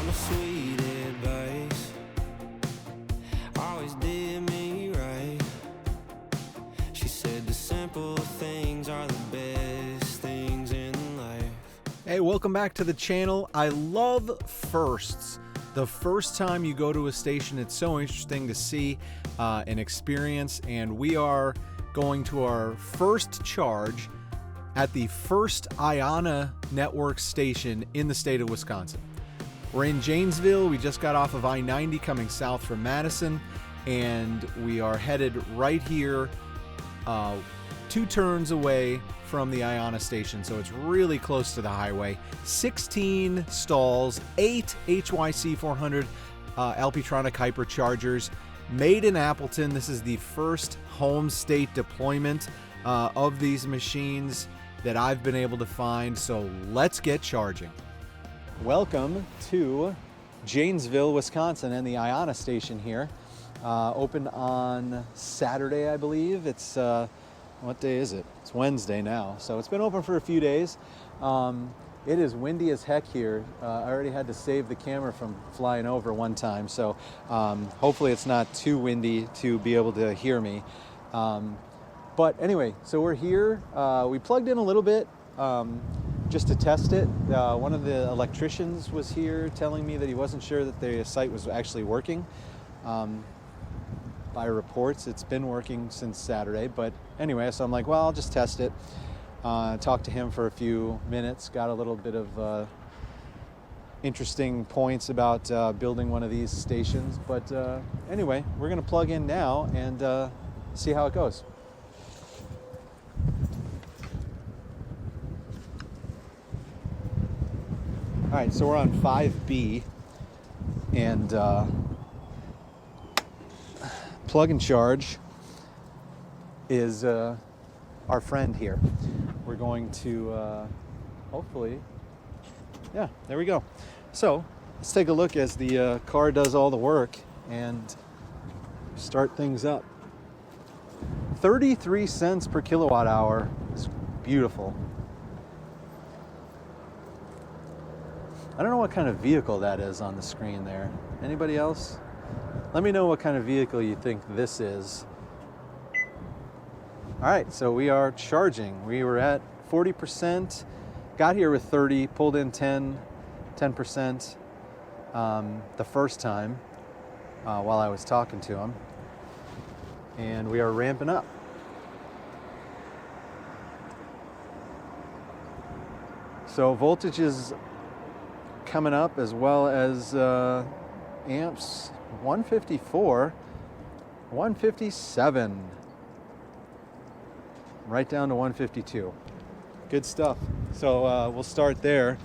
mama sweet advice always did me right. She said the simple things are the best things in life. Hey, welcome back to the channel. I love firsts. The first time you go to a station, it's so interesting to see and experience, and we are going to our first charge at the first IONNA network station in the state of Wisconsin. We're in Janesville. We just got off of I-90 coming south from Madison, and we are headed right here, 2 turns away from the IONNA station, so it's really close to the highway. 16 stalls, 8 HYC-400 Alpitronic hyperchargers, made in Appleton. This is the first home state deployment of these machines that I've been able to find, so let's get charging. Welcome to Janesville, Wisconsin, and the IONNA station here. Opened on Saturday, I believe. It's what day is it? It's Wednesday now, so it's been open for a few days. It is windy as heck here. I already had to save the camera from flying over one time, so hopefully it's not too windy to be able to hear me. But anyway, so we're here. We plugged in a little bit just to test it. One of the electricians was here telling me that he wasn't sure that the site was actually working. By reports, it's been working since Saturday, but anyway, so I'm like, well, I'll just test it. Talked to him for a few minutes, got a little bit of interesting points about building one of these stations, but anyway, we're gonna plug in now and see how it goes. All right, so we're on 5B, and plug and charge is our friend here. We're going to hopefully, yeah, there we go. So let's take a look as the car does all the work and start things up. 33 cents per kilowatt hour is beautiful. I don't know what kind of vehicle that is on the screen there. Anybody else? Let me know what kind of vehicle you think this is. All right, so we are charging. We were at 40%, got here with 30, pulled in 10% the first time while I was talking to him. And we are ramping up. So voltage is coming up as well as amps. 154, 157, right down to 152. Good stuff. So we'll start there.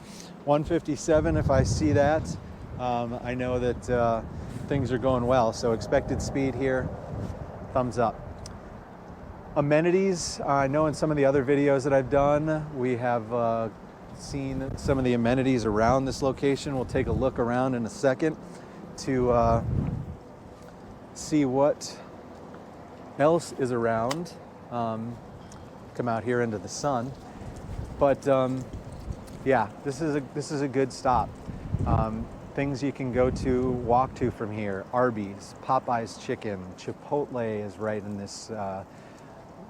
157, if I see that, I know that things are going well. So expected speed here, thumbs up. Amenities, I know in some of the other videos that I've done, we have seen some of the amenities around this location. We'll take a look around in a second to see what else is around. Come out here into the sun, but yeah, this is a good stop. Things you can go to, walk to from here: Arby's, Popeye's Chicken, Chipotle is right in this,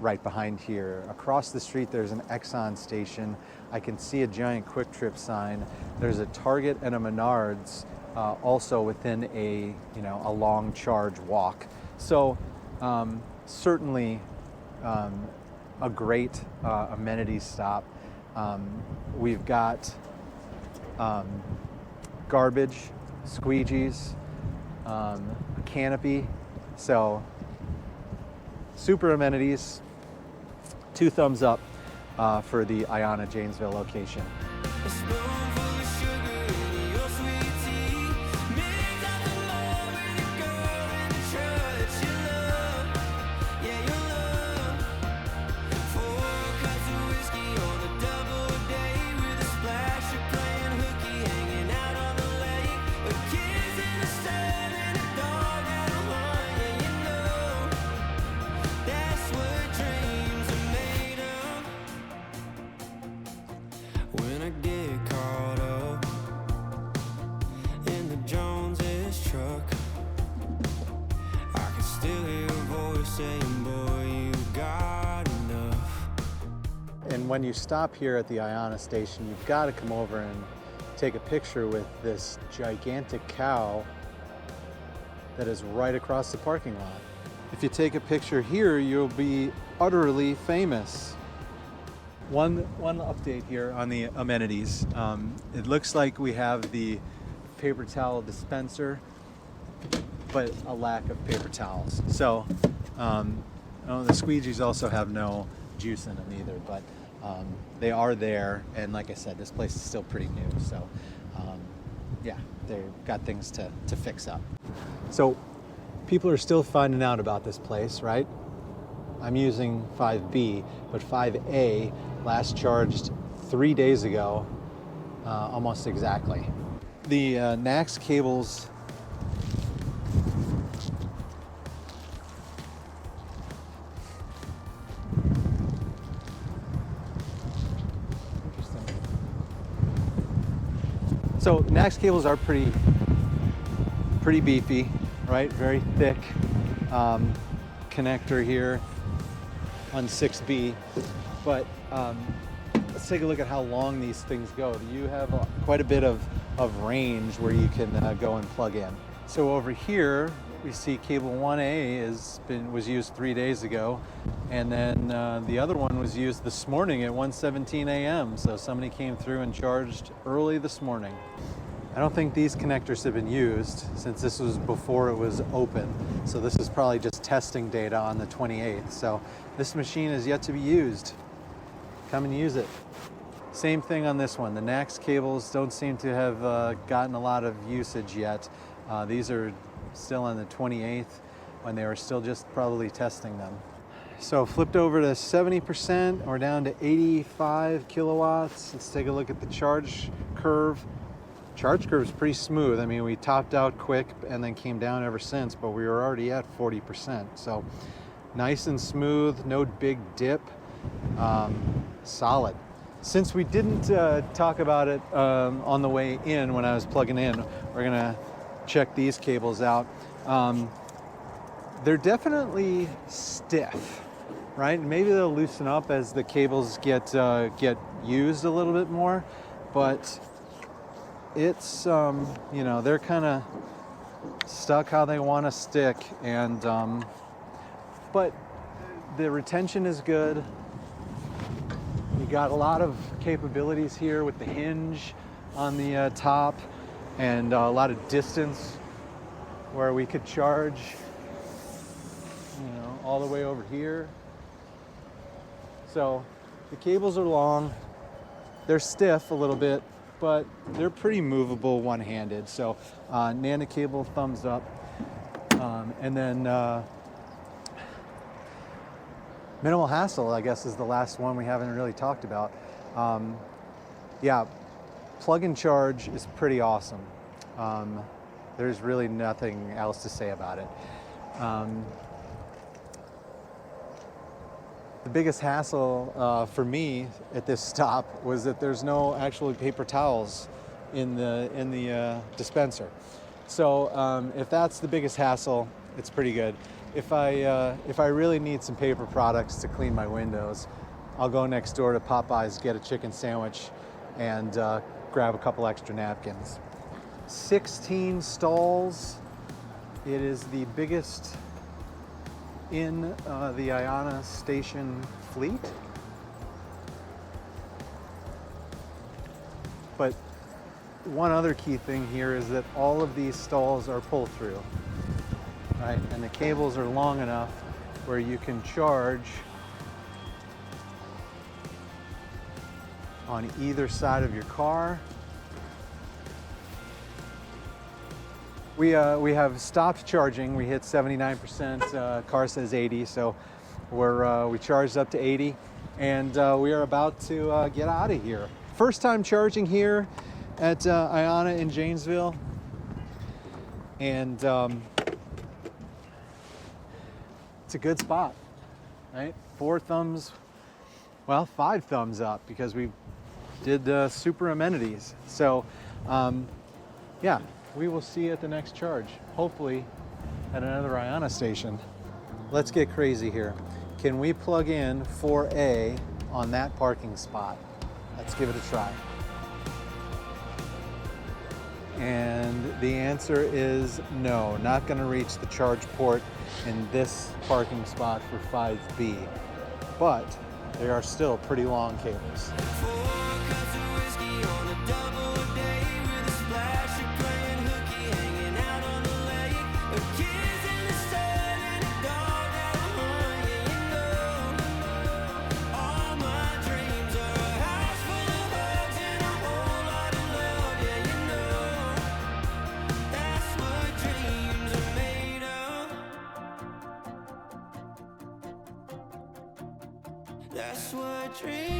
right behind here. Across the street, there's an Exxon station. I can see a giant Quick Trip sign. There's a Target and a Menards also within a long charge walk. So certainly a great amenity stop. We've got garbage, squeegees, a canopy. So super amenities. 2 thumbs up for the IONNA Janesville location. When I get caught when you stop here at the IONNA station, you've got to come over and take a picture with this gigantic cow that is right across the parking lot. If you take a picture here, you'll be utterly famous. One update here on the amenities. It looks like we have the paper towel dispenser, but a lack of paper towels. So the squeegees also have no juice in them either, but they are there. And like I said, this place is still pretty new. So yeah, they've got things to fix up. So people are still finding out about this place, right? I'm using 5B, but 5A last charged 3 days ago, almost exactly. The NACS cables So NACS cables are pretty beefy, right? Very thick connector here on 6B. But let's take a look at how long these things go. You have quite a bit of range where you can go and plug in. So over here we see cable 1A was used 3 days ago, and then the other one was used this morning at 1:17 a.m. So somebody came through and charged early this morning. I don't think these connectors have been used since this was before it was open. So this is probably just testing data on the 28th. So this machine is yet to be used. Come and use it. Same thing on this one. The NACS cables don't seem to have gotten a lot of usage yet. These are still on the 28th when they were still just probably testing them. So flipped over to 70%, or down to 85 kilowatts. Let's take a look at the charge curve. Charge curve is pretty smooth. I mean, we topped out quick and then came down ever since, but we were already at 40%. So nice and smooth, no big dip, solid. Since we didn't talk about it on the way in when I was plugging in, we're gonna check these cables out. They're definitely stiff, right? Maybe they'll loosen up as the cables get used a little bit more, but it's you know, they're kind of stuck how they want to stick, and but the retention is good. You got a lot of capabilities here with the hinge on the top, and a lot of distance where we could charge, you know, all the way over here. So the cables are long, they're stiff a little bit, but they're pretty movable one-handed. So Nana cable, thumbs up. And then minimal hassle, I guess, is the last one we haven't really talked about. Yeah, plug and charge is pretty awesome. There's really nothing else to say about it. The biggest hassle for me at this stop was that there's no actual paper towels in the dispenser. So if that's the biggest hassle, it's pretty good. If I really need some paper products to clean my windows, I'll go next door to Popeye's, get a chicken sandwich, and grab a couple extra napkins. 16 stalls. It is the biggest in the IONNA station fleet. But one other key thing here is that all of these stalls are pull-through, right? And the cables are long enough where you can charge on either side of your car. We have stopped charging. We hit 79%. Car says 80, so we charged up to 80, and we are about to get out of here. First time charging here at IONNA in Janesville, and it's a good spot, right? 4 thumbs, well, 5 thumbs up, because we did super amenities. So yeah, we will see you at the next charge, hopefully at another IONNA station. Let's get crazy here. Can we plug in 4A on that parking spot. Let's give it a try. And the answer is no, not going to reach the charge port in this parking spot for 5B. But they are still pretty long cables. That's what dreams